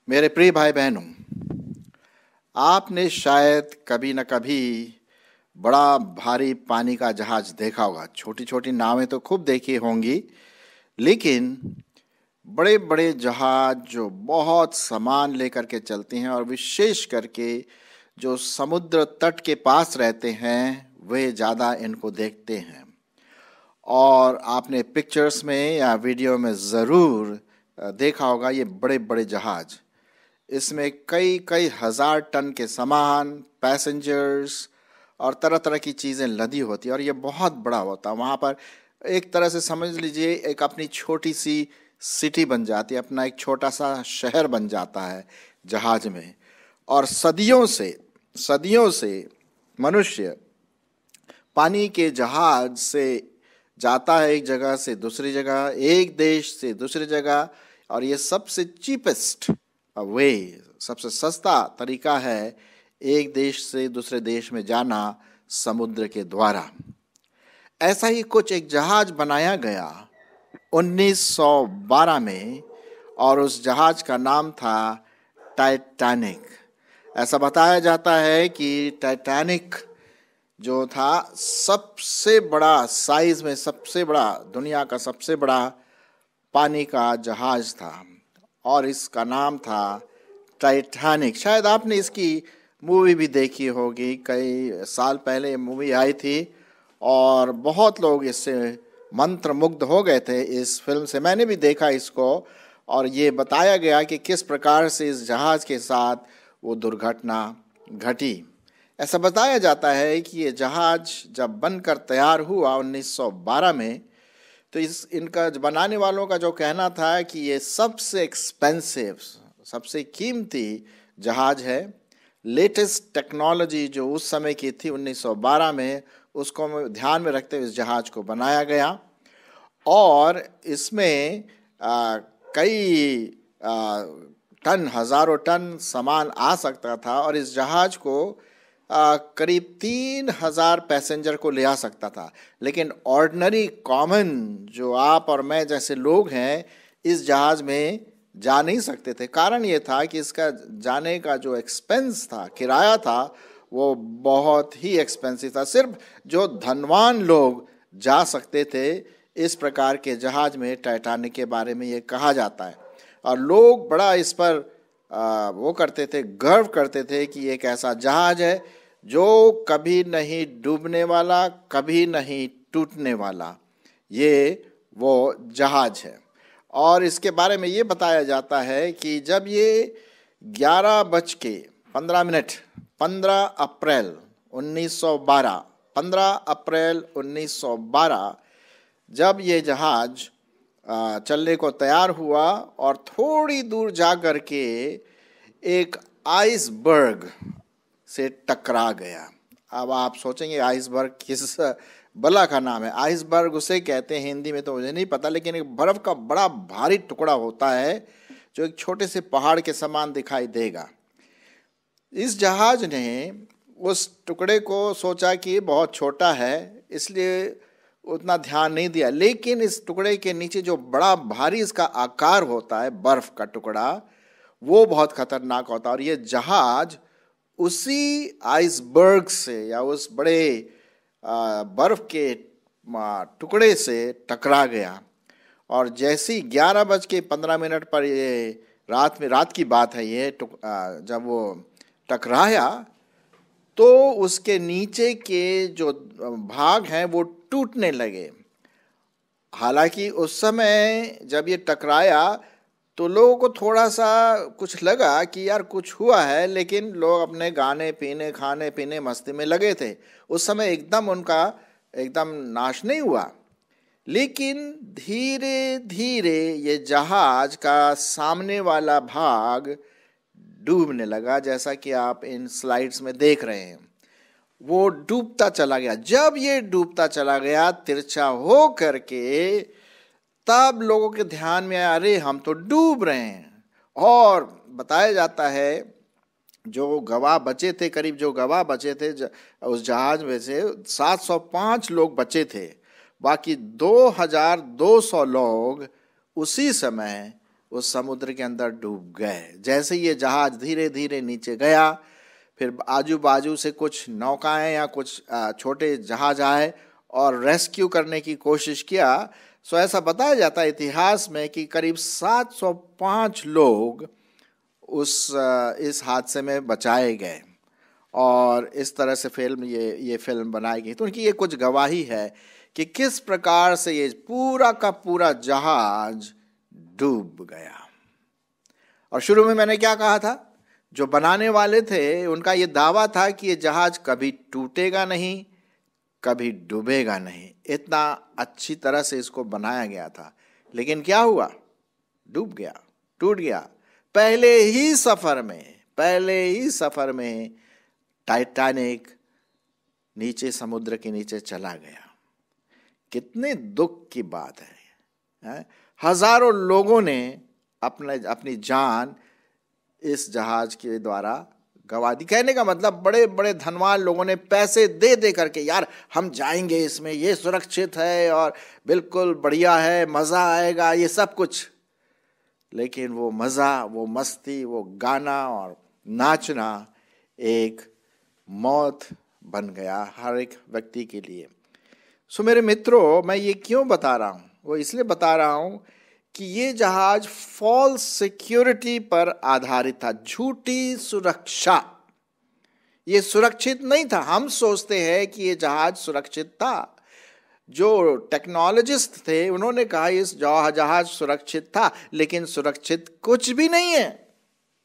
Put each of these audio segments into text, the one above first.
मेरे प्रिय भाई बहनों, आपने शायद कभी न कभी बड़ा भारी पानी का जहाज देखा होगा। छोटी छोटी नावें तो खूब देखी होंगी, लेकिन बड़े बड़े जहाज जो बहुत सामान लेकर के चलते हैं और विशेष करके जो समुद्र तट के पास रहते हैं वे ज़्यादा इनको देखते हैं। और आपने पिक्चर्स में या वीडियो में ज़रूर देखा होगा ये बड़े बड़े जहाज। इसमें कई कई हजार टन के सामान, पैसेंजर्स और तरह तरह की चीज़ें लदी होती है और ये बहुत बड़ा होता है। वहाँ पर एक तरह से समझ लीजिए एक अपनी छोटी सी सिटी बन जाती है, अपना एक छोटा सा शहर बन जाता है जहाज में। और सदियों से मनुष्य पानी के जहाज से जाता है एक जगह से दूसरी जगह, एक देश से दूसरी जगह। और ये सबसे चीपेस्ट वे, सबसे सस्ता तरीका है एक देश से दूसरे देश में जाना समुद्र के द्वारा। ऐसा ही कुछ एक जहाज बनाया गया 1912 में और उस जहाज का नाम था टाइटैनिक। ऐसा बताया जाता है कि टाइटैनिक जो था सबसे बड़ा साइज में, सबसे बड़ा, दुनिया का सबसे बड़ा पानी का जहाज था और इसका नाम था टाइटैनिक। शायद आपने इसकी मूवी भी देखी होगी, कई साल पहले मूवी आई थी और बहुत लोग इससे मंत्रमुग्ध हो गए थे इस फिल्म से। मैंने भी देखा इसको और ये बताया गया कि किस प्रकार से इस जहाज के साथ वो दुर्घटना घटी। ऐसा बताया जाता है कि ये जहाज जब बनकर तैयार हुआ 1912 में, तो इनका बनाने वालों का जो कहना था कि ये सबसे एक्सपेंसिव, सबसे कीमती जहाज है। लेटेस्ट टेक्नोलॉजी जो उस समय की थी 1912 में, उसको ध्यान में रखते हुए इस जहाज को बनाया गया और इसमें कई टन, हजारों टन सामान आ सकता था और इस जहाज को करीब 3000 पैसेंजर को ले आ सकता था। लेकिन ऑर्डिनरी कॉमन जो आप और मैं जैसे लोग हैं इस जहाज में जा नहीं सकते थे। कारण ये था कि इसका जाने का जो एक्सपेंस था, किराया था, वो बहुत ही एक्सपेंसिव था। सिर्फ जो धनवान लोग जा सकते थे इस प्रकार के जहाज में। टाइटैनिक के बारे में ये कहा जाता है और लोग बड़ा इस पर वो करते थे, गर्व करते थे कि एक ऐसा जहाज है जो कभी नहीं डूबने वाला, कभी नहीं टूटने वाला, ये वो जहाज है। और इसके बारे में ये बताया जाता है कि जब ये 11:15 15 अप्रैल 1912 जब ये जहाज चलने को तैयार हुआ और थोड़ी दूर जा कर के एक आइसबर्ग से टकरा गया। अब आप सोचेंगे आइसबर्ग किस बला का नाम है। आइसबर्ग उसे कहते हैं हिंदी में, तो मुझे नहीं पता, लेकिन एक बर्फ का बड़ा भारी टुकड़ा होता है जो एक छोटे से पहाड़ के समान दिखाई देगा। इस जहाज ने उस टुकड़े को सोचा कि बहुत छोटा है, इसलिए उतना ध्यान नहीं दिया। लेकिन इस टुकड़े के नीचे जो बड़ा भारी इसका आकार होता है, बर्फ का टुकड़ा, वो बहुत खतरनाक होता है। और ये जहाज उसी आइसबर्ग से या उस बड़े बर्फ के टुकड़े से टकरा गया। और जैसे ही 11:15 पर, ये रात की बात है, ये जब वो टकराया तो उसके नीचे के जो भाग हैं वो टूटने लगे। हालांकि उस समय जब ये टकराया तो लोगों को थोड़ा सा कुछ लगा कि यार कुछ हुआ है, लेकिन लोग अपने गाने पीने, खाने पीने, मस्ती में लगे थे। उस समय एकदम उनका एकदम नाश नहीं हुआ। लेकिन धीरे धीरे ये जहाज का सामने वाला भाग डूबने लगा, जैसा कि आप इन स्लाइड्स में देख रहे हैं। वो डूबता चला गया। जब ये डूबता चला गया तिरछा हो करके, तब लोगों के ध्यान में आया, अरे हम तो डूब रहे हैं। और बताया जाता है जो गवाह बचे थे, करीब जो गवाह बचे थे उस जहाज में से 705 लोग बचे थे। बाकी 2200 लोग उसी समय उस समुद्र के अंदर डूब गए। जैसे ये जहाज धीरे धीरे नीचे गया, फिर आजू बाजू से कुछ नौकाएं या कुछ छोटे जहाज आए और रेस्क्यू करने की कोशिश किया। सो ऐसा बताया जाता है इतिहास में कि करीब 705 लोग इस हादसे में बचाए गए और इस तरह से ये फिल्म बनाई गई। तो उनकी ये कुछ गवाही है कि किस प्रकार से ये पूरा का पूरा जहाज डूब गया। और शुरू में मैंने क्या कहा था, जो बनाने वाले थे उनका ये दावा था कि ये जहाज कभी टूटेगा नहीं, कभी डूबेगा नहीं। इतना अच्छी तरह से इसको बनाया गया था, लेकिन क्या हुआ, डूब गया, टूट गया। पहले ही सफर में टाइटैनिक नीचे समुद्र के नीचे चला गया। कितने दुख की बात है। हजारों लोगों ने अपनी जान इस जहाज के द्वारा गवा दी। कहने का मतलब बड़े बड़े धनवान लोगों ने पैसे दे दे करके, यार हम जाएंगे इसमें, ये सुरक्षित है और बिल्कुल बढ़िया है, मजा आएगा, ये सब कुछ। लेकिन वो मजा, वो मस्ती, वो गाना और नाचना एक मौत बन गया हर एक व्यक्ति के लिए। सो मेरे मित्रों, मैं ये क्यों बता रहा हूं, वो इसलिए बता रहा हूं कि ये जहाज फॉल्स सिक्योरिटी पर आधारित था, झूठी सुरक्षा। ये सुरक्षित नहीं था। हम सोचते हैं कि ये जहाज सुरक्षित था। जो टेक्नोलॉजिस्ट थे उन्होंने कहा इस जहाज सुरक्षित था, लेकिन सुरक्षित कुछ भी नहीं है।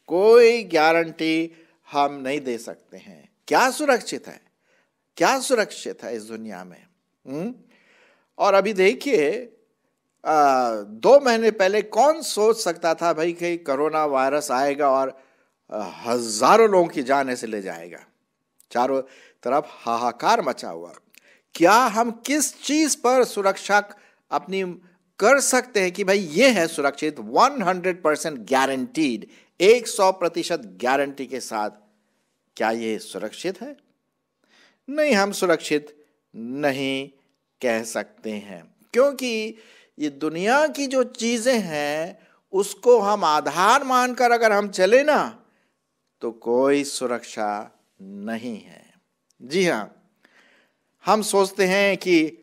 कोई गारंटी हम नहीं दे सकते हैं। क्या सुरक्षित है, क्या सुरक्षित है इस दुनिया में। और अभी देखिए 2 महीने पहले कौन सोच सकता था भाई कि कोरोना वायरस आएगा और हजारों लोगों की जान ऐसे ले जाएगा। चारों तरफ हाहाकार मचा हुआ। क्या हम किस चीज पर सुरक्षा अपनी कर सकते हैं कि भाई ये है सुरक्षित, 100% गारंटीड, 100% गारंटी के साथ, क्या ये सुरक्षित है? नहीं, हम सुरक्षित नहीं कह सकते हैं, क्योंकि ये दुनिया की जो चीजें हैं उसको हम आधार मानकर अगर हम चले ना, तो कोई सुरक्षा नहीं है। जी हाँ, हम सोचते हैं कि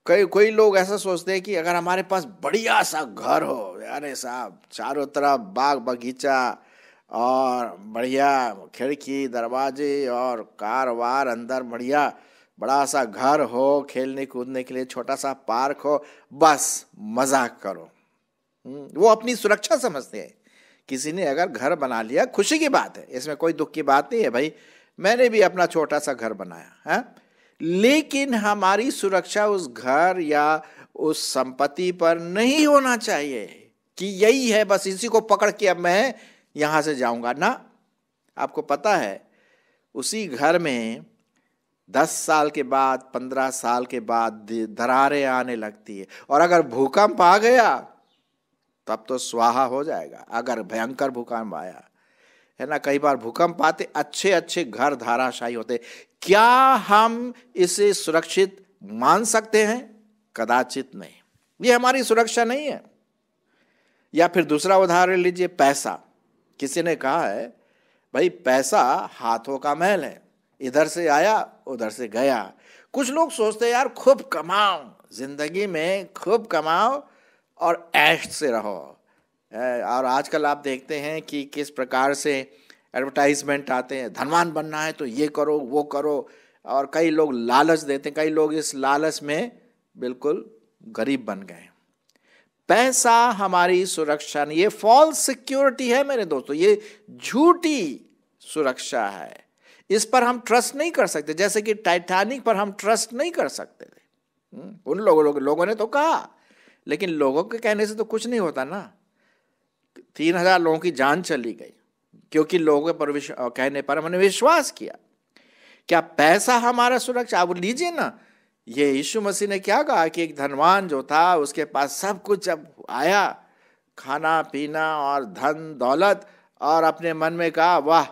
कोई लोग ऐसा सोचते हैं कि अगर हमारे पास बढ़िया सा घर हो, अरे साहब चारों तरफ बाग बगीचा और बढ़िया खिड़की दरवाजे और कार वार अंदर बढ़िया बड़ा सा घर हो, खेलने कूदने के लिए छोटा सा पार्क हो, बस मजाक करो। वो अपनी सुरक्षा समझते हैं। किसी ने अगर घर बना लिया, खुशी की बात है, इसमें कोई दुख की बात नहीं है। भाई मैंने भी अपना छोटा सा घर बनाया है, लेकिन हमारी सुरक्षा उस घर या उस संपत्ति पर नहीं होना चाहिए कि यही है बस, इसी को पकड़ के अब मैं यहां से जाऊंगा ना। आपको पता है उसी घर में 10 साल के बाद, 15 साल के बाद दरारें आने लगती है, और अगर भूकंप आ गया तब तो स्वाहा हो जाएगा। अगर भयंकर भूकंप आया है ना, कई बार भूकंप आते, अच्छे अच्छे घर धराशायी होते। क्या हम इसे सुरक्षित मान सकते हैं? कदाचित नहीं, ये हमारी सुरक्षा नहीं है। या फिर दूसरा उदाहरण लीजिए, पैसा। किसी ने कहा है भाई पैसा हाथों का मैल है, इधर से आया उधर से गया। कुछ लोग सोचते हैं यार खूब कमाओ, जिंदगी में खूब कमाओ और ऐश से रहो। और आजकल आप देखते हैं कि किस प्रकार से एडवर्टाइजमेंट आते हैं, धनवान बनना है तो ये करो वो करो, और कई लोग लालच देते हैं। कई लोग इस लालच में बिल्कुल गरीब बन गए। पैसा हमारी सुरक्षा नहीं, ये फॉल्स सिक्योरिटी है मेरे दोस्तों, ये झूठी सुरक्षा है। इस पर हम ट्रस्ट नहीं कर सकते, जैसे कि टाइटैनिक पर हम ट्रस्ट नहीं कर सकते थे। उन लोगों ने तो कहा, लेकिन लोगों के कहने से तो कुछ नहीं होता ना। 3000 लोगों की जान चली गई क्योंकि लोगों पर कहने पर हमने विश्वास किया। क्या पैसा हमारा सुरक्षा? अब लीजिए ना, ये यीशु मसीह ने क्या कहा कि एक धनवान जो था उसके पास सब कुछ जब आया, खाना पीना और धन दौलत, और अपने मन में कहा वाह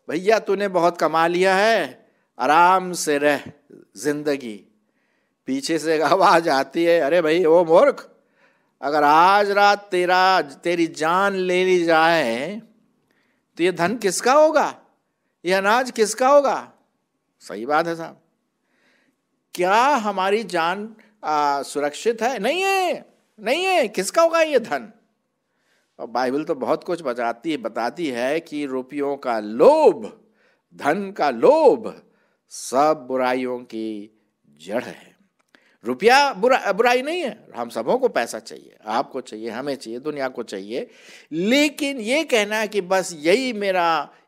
भैया तूने बहुत कमा लिया है, आराम से रह जिंदगी। पीछे से एक आवाज आती है, अरे भाई ओ मूर्ख, अगर आज रात तेरी जान ले ली जाए तो ये धन किसका होगा, ये अनाज किसका होगा? सही बात है साहब। क्या हमारी जान सुरक्षित है? नहीं है, नहीं है। किसका होगा ये धन? और बाइबल तो बहुत कुछ बताती है कि रुपयों का लोभ, धन का लोभ सब बुराइयों की जड़ है। रुपया बुराई नहीं है, हम सबों को पैसा चाहिए, आपको चाहिए, हमें चाहिए, दुनिया को चाहिए। लेकिन ये कहना है कि बस यही मेरा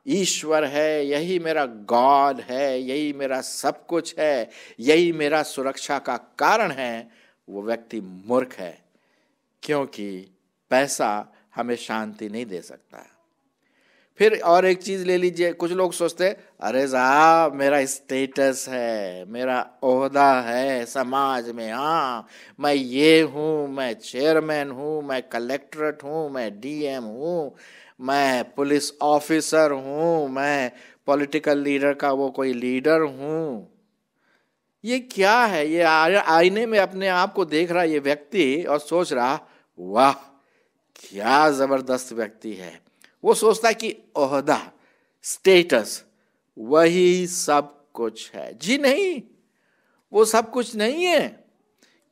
ईश्वर है, यही मेरा गॉड है, यही मेरा सब कुछ है, यही मेरा सुरक्षा का कारण है, वो व्यक्ति मूर्ख है। क्योंकि पैसा हमें शांति नहीं दे सकता। फिर और एक चीज ले लीजिए, कुछ लोग सोचते अरे साहब मेरा स्टेटस है, मेरा ओहदा है समाज में, हाँ मैं ये हूँ, मैं चेयरमैन हूँ, मैं कलेक्ट्रेट हूँ, मैं डीएम हूँ, मैं पुलिस ऑफिसर हूँ, मैं पॉलिटिकल लीडर का वो कोई लीडर हूँ। ये क्या है? ये आईने में अपने आप को देख रहा ये व्यक्ति और सोच रहा वाह क्या जबरदस्त व्यक्ति है। वो सोचता है कि ओहदा, स्टेटस वही सब कुछ है। जी नहीं, वो सब कुछ नहीं है।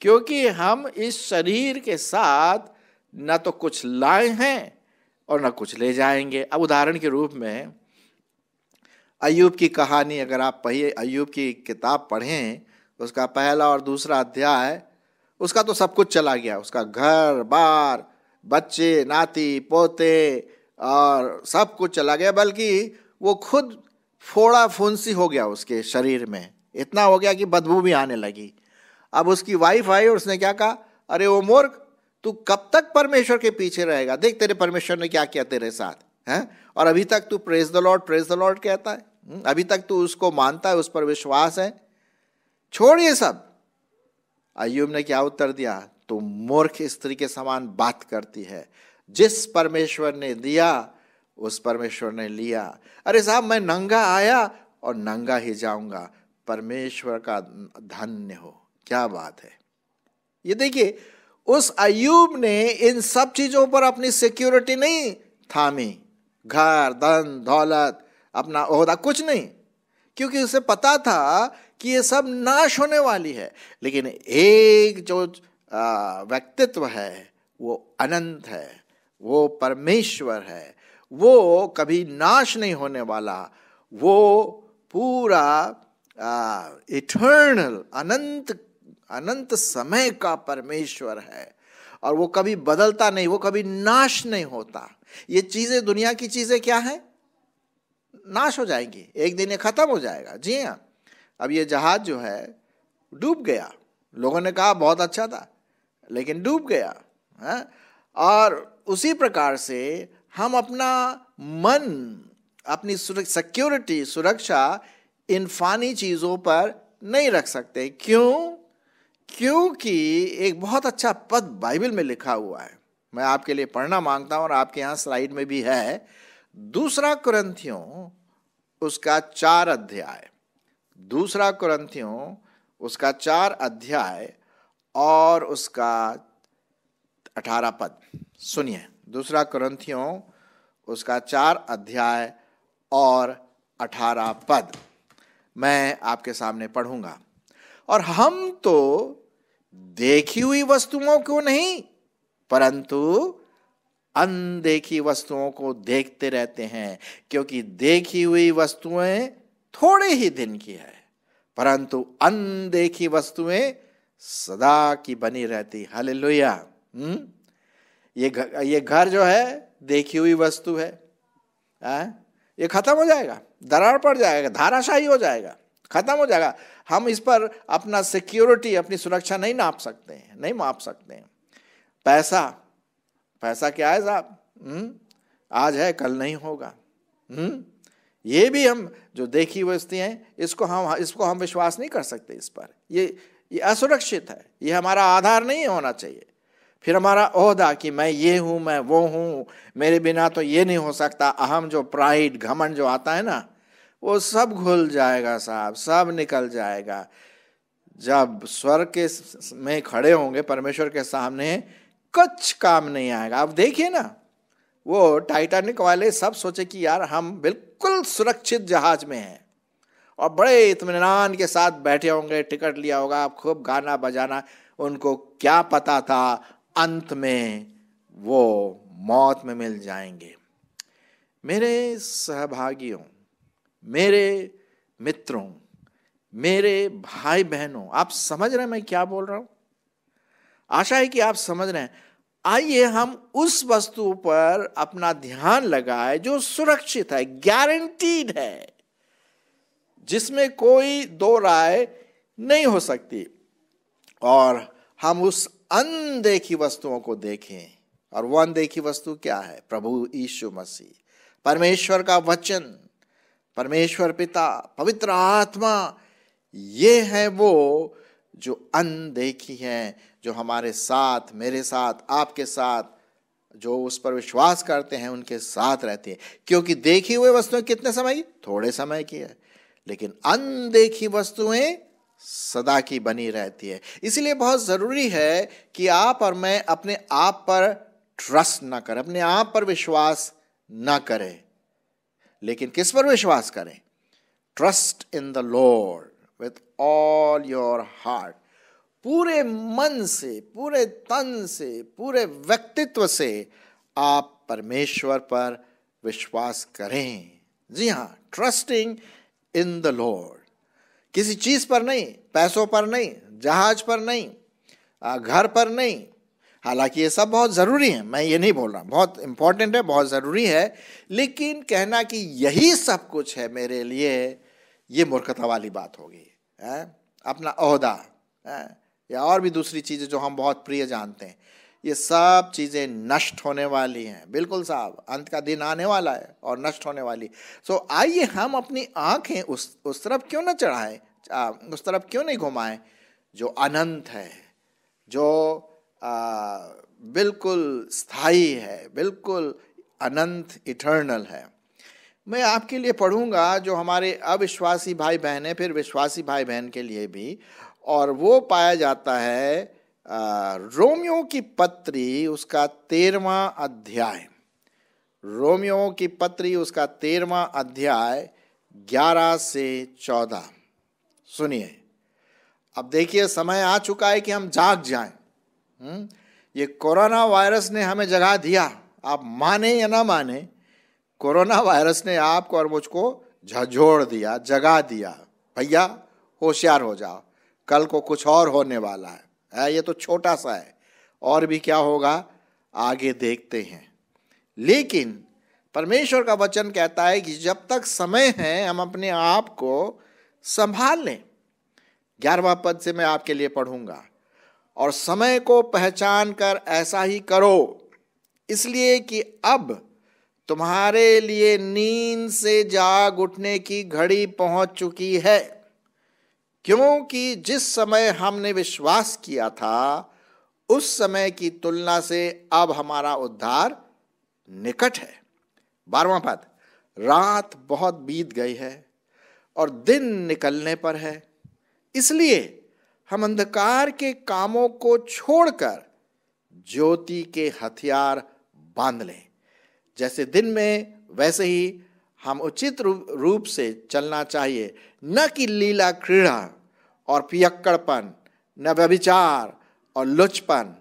क्योंकि हम इस शरीर के साथ न तो कुछ लाए हैं और न कुछ ले जाएंगे। अब उदाहरण के रूप में अय्यूब की कहानी अगर आप पढ़िए, अय्यूब की किताब पढ़ें, उसका पहला और दूसरा अध्याय, उसका तो सब कुछ चला गया, उसका घर बार, बच्चे, नाती पोते और सब कुछ चला गया, बल्कि वो खुद फोड़ा फुंसी हो गया उसके शरीर में, इतना हो गया कि बदबू भी आने लगी। अब उसकी वाइफ आई और उसने क्या कहा, अरे वो मूर्ख, तू कब तक परमेश्वर के पीछे रहेगा? देख तेरे परमेश्वर ने क्या किया तेरे साथ है, और अभी तक तू प्रेज द लॉर्ड कहता है, अभी तक तू उसको मानता है, उस पर विश्वास है, छोड़ ये सब। अय्यूब ने क्या उत्तर दिया, तू मूर्ख स्त्री के समान बात करती है, जिस परमेश्वर ने दिया उस परमेश्वर ने लिया। अरे साहब मैं नंगा आया और नंगा ही जाऊंगा, परमेश्वर का धन्य हो। क्या बात है। ये देखिए, उस अय्यूब ने इन सब चीजों पर अपनी सिक्योरिटी नहीं थामी, घर, धन, दौलत, अपना ओहदा, कुछ नहीं, क्योंकि उसे पता था कि ये सब नाश होने वाली है। लेकिन एक जो व्यक्तित्व है वो अनंत है, वो परमेश्वर है, वो कभी नाश नहीं होने वाला, वो पूरा इटर्नल, अनंत समय का परमेश्वर है, और वो कभी बदलता नहीं, वो कभी नाश नहीं होता। ये चीजें, दुनिया की चीजें क्या है, नाश हो जाएंगी, एक दिन ये खत्म हो जाएगा। जी हाँ, अब ये जहाज जो है डूब गया, लोगों ने कहा बहुत अच्छा था, लेकिन डूब गया है। और उसी प्रकार से हम अपना मन, अपनी सिक्योरिटी, सुरक्षा इन फानी चीजों पर नहीं रख सकते। क्यों? क्योंकि एक बहुत अच्छा पद बाइबल में लिखा हुआ है, मैं आपके लिए पढ़ना मांगता हूं, और आपके यहाँ स्लाइड में भी है। 2 कुरिन्थियों उसका 4 अध्याय, 2 कुरिन्थियों उसका 4 अध्याय और उसका 18 पद सुनिए। 2 कुरिन्थियों उसका 4 अध्याय और 18 पद मैं आपके सामने पढ़ूंगा। और हम तो देखी हुई वस्तुओं को नहीं, परंतु अनदेखी वस्तुओं को देखते रहते हैं, क्योंकि देखी हुई वस्तुएं थोड़े ही दिन की है, परंतु अनदेखी वस्तुएं सदा की बनी रहती। हालेलुया। ये घर जो है देखी हुई वस्तु है, ये खत्म हो जाएगा, दरार पड़ जाएगा, धाराशाही हो जाएगा, खत्म हो जाएगा। हम इस पर अपना सिक्योरिटी, अपनी सुरक्षा नहीं नाप सकते हैं, नहीं माप सकते हैं। पैसा क्या है साहब, आज है कल नहीं होगा। ये भी हम जो देखी वस्तुएं हैं, इसको हम विश्वास नहीं कर सकते इस पर। ये असुरक्षित है, ये हमारा आधार नहीं होना चाहिए। फिर हमारा ओहदा कि मैं ये हूं, मैं वो हूं, मेरे बिना तो ये नहीं हो सकता, अहम जो प्राइड, घमंड जो आता है ना, वो सब घुल जाएगा साहब, सब निकल जाएगा। जब स्वर्ग के में खड़े होंगे परमेश्वर के सामने, कुछ काम नहीं आएगा। अब देखिए ना, वो टाइटैनिक वाले सब सोचे कि यार हम बिल्कुल सुरक्षित जहाज में हैं और बड़े इत्मीनान के साथ बैठे होंगे, टिकट लिया होगा, खूब गाना बजाना। उनको क्या पता था अंत में वो मौत में मिल जाएंगे। मेरे सहभागियों, मेरे मित्रों, मेरे भाई बहनों, आप समझ रहे हैं मैं क्या बोल रहा हूं? आशा है कि आप समझ रहे हैं। आइए हम उस वस्तु पर अपना ध्यान लगाए जो सुरक्षित है, गारंटीड है, जिसमें कोई दो राय नहीं हो सकती, और हम उस अनदेखी वस्तुओं को देखें। और वो अनदेखी वस्तु क्या है? प्रभु यीशु मसीह, परमेश्वर का वचन, परमेश्वर पिता, पवित्र आत्मा। ये है वो जो अनदेखी है, जो हमारे साथ, मेरे साथ, आपके साथ, जो उस पर विश्वास करते हैं उनके साथ रहती है। क्योंकि देखी हुई वस्तुएं कितने समय की? थोड़े समय की है, लेकिन अनदेखी वस्तुएं सदा की बनी रहती है। इसलिए बहुत जरूरी है कि आप और मैं अपने आप पर ट्रस्ट ना करें, अपने आप पर विश्वास ना करें, लेकिन किस पर विश्वास करें? Trust in the Lord with all your heart. पूरे मन से, पूरे तन से, पूरे व्यक्तित्व से आप परमेश्वर पर विश्वास करें। जी हां, ट्रस्टिंग इन द लॉर्ड। किसी चीज पर नहीं, पैसों पर नहीं, जहाज पर नहीं, घर पर नहीं। हालांकि ये सब बहुत जरूरी है, मैं ये नहीं बोल रहा, बहुत इंपॉर्टेंट है, बहुत जरूरी है, लेकिन कहना कि यही सब कुछ है मेरे लिए, ये मूर्खता वाली बात होगी। अपना ओहदा या और भी दूसरी चीजें जो हम बहुत प्रिय जानते हैं, ये सब चीजें नष्ट होने वाली हैं। बिल्कुल साहब, अंत का दिन आने वाला है और नष्ट होने वाली। सो आइए हम अपनी आंखें उस तरफ क्यों ना चढ़ाएं, उस तरफ क्यों नहीं घुमाएं जो अनंत है, जो बिल्कुल स्थायी है, बिल्कुल अनंत, इटर्नल है। मैं आपके लिए पढ़ूंगा जो हमारे अविश्वासी भाई बहन है, फिर विश्वासी भाई बहन के लिए भी, और वो पाया जाता है रोमियो की पत्री उसका 13वां अध्याय। रोमियो की पत्री उसका 13वां अध्याय 11 से 14। सुनिए। अब देखिए, समय आ चुका है कि हम जाग जाएं। ये कोरोना वायरस ने हमें जगा दिया, आप माने या ना माने, कोरोना वायरस ने आपको और मुझको झकझोर दिया, जगा दिया। भैया होशियार हो जाओ, कल को कुछ और होने वाला है। ये तो छोटा सा है, और भी क्या होगा आगे देखते हैं। लेकिन परमेश्वर का वचन कहता है कि जब तक समय है हम अपने आप को संभाल लें। 11वां पद से मैं आपके लिए पढ़ूंगा। और समय को पहचान कर ऐसा ही करो, इसलिए कि अब तुम्हारे लिए नींद से जाग उठने की घड़ी पहुंच चुकी है। क्योंकि जिस समय हमने विश्वास किया था उस समय की तुलना से अब हमारा उद्धार निकट है। 12वां पद, रात बहुत बीत गई है और दिन निकलने पर है, इसलिए हम अंधकार के कामों को छोड़कर ज्योति के हथियार बांध लें। जैसे दिन में वैसे ही हम उचित रूप से चलना चाहिए, न कि लीला क्रीड़ा और पियक्कड़पन, न व्यभिचार और लुचपन,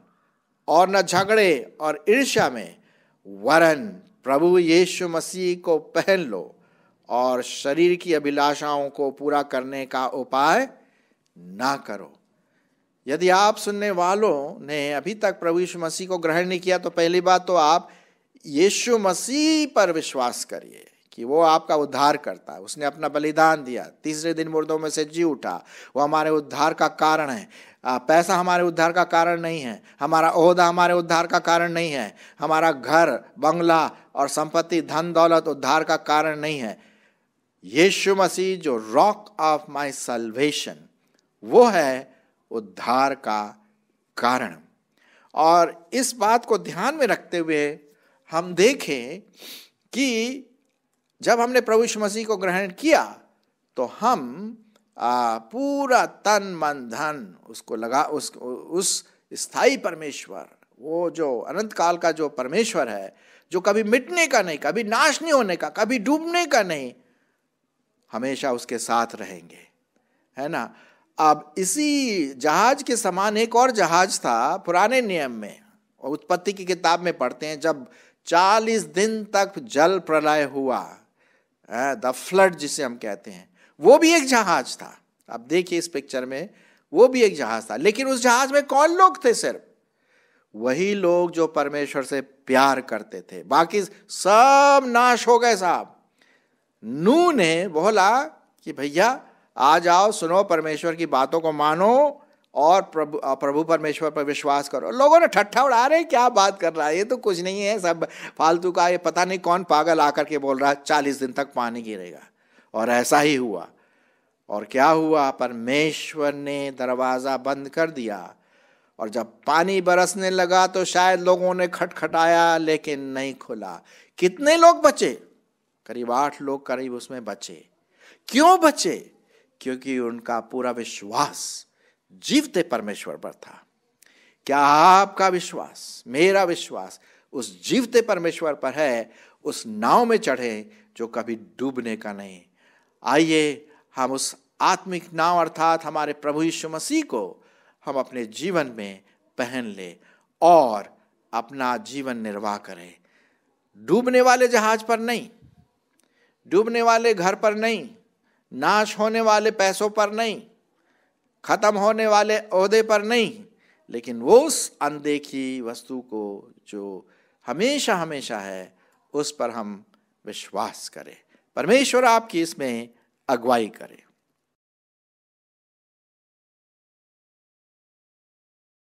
और न झगड़े और ईर्ष्या में, वरन प्रभु यीशु मसीह को पहन लो और शरीर की अभिलाषाओं को पूरा करने का उपाय ना करो। यदि आप सुनने वालों ने अभी तक प्रभु यीशु मसीह को ग्रहण नहीं किया तो पहली बात तो आप यीशु मसीह पर विश्वास करिए कि वो आपका उद्धार करता है। उसने अपना बलिदान दिया, तीसरे दिन मुर्दों में से जी उठा, वो हमारे उद्धार का कारण है। पैसा हमारे उद्धार का कारण नहीं है, हमारा ओहदा हमारे उद्धार का कारण नहीं है, हमारा घर, बंगला और संपत्ति, धन दौलत उद्धार का कारण नहीं है। यीशु मसीह जो रॉक ऑफ माय सल्वेशन, वो है उद्धार का कारण। और इस बात को ध्यान में रखते हुए हम देखें कि जब हमने प्रभु यीशु मसीह को ग्रहण किया तो हम पूरा तन मन धन उसको लगा, उस स्थायी परमेश्वर, वो जो अनंत काल का जो परमेश्वर है, जो कभी मिटने का नहीं, कभी नाश नहीं होने का, कभी डूबने का नहीं, हमेशा उसके साथ रहेंगे, है ना। अब इसी जहाज के समान एक और जहाज था पुराने नियम में, उत्पत्ति की किताब में पढ़ते हैं, जब 40 दिन तक जल प्रलय हुआ, द फ्लड जिसे हम कहते हैं, वो भी एक जहाज था। अब देखिए इस पिक्चर में, वो भी एक जहाज था, लेकिन उस जहाज में कौन लोग थे? सिर्फ वही लोग जो परमेश्वर से प्यार करते थे, बाकी सब नाश हो गए साहब। नूह ने बोला कि भैया आ जाओ, सुनो परमेश्वर की बातों को मानो और प्रभु परमेश्वर पर विश्वास करो। लोगों ने ठट्ठा उड़ा रहे, क्या बात कर रहा है, ये तो कुछ नहीं है, सब फालतू का, ये पता नहीं कौन पागल आकर के बोल रहा है 40 दिन तक पानी गिरेगा। और ऐसा ही हुआ। और क्या हुआ? परमेश्वर ने दरवाजा बंद कर दिया, और जब पानी बरसने लगा तो शायद लोगों ने खटखटाया लेकिन नहीं खुला। कितने लोग बचे? करीब 8 लोग करीब उसमें बचे। क्यों बचे? क्योंकि उनका पूरा विश्वास जीवते परमेश्वर पर था। क्या आपका विश्वास, मेरा विश्वास उस जीवते परमेश्वर पर है? उस नाव में चढ़े जो कभी डूबने का नहीं। आइए हम उस आत्मिक नाव अर्थात हमारे प्रभु यीशु मसीह को हम अपने जीवन में पहन ले और अपना जीवन निर्वाह करें। डूबने वाले जहाज पर नहीं, डूबने वाले घर पर नहीं, नाश होने वाले पैसों पर नहीं, खत्म होने वाले ओहदे पर नहीं, लेकिन वो उस अनदेखी वस्तु को जो हमेशा हमेशा है, उस पर हम विश्वास करें। परमेश्वर आपकी इसमें अगुवाई करे।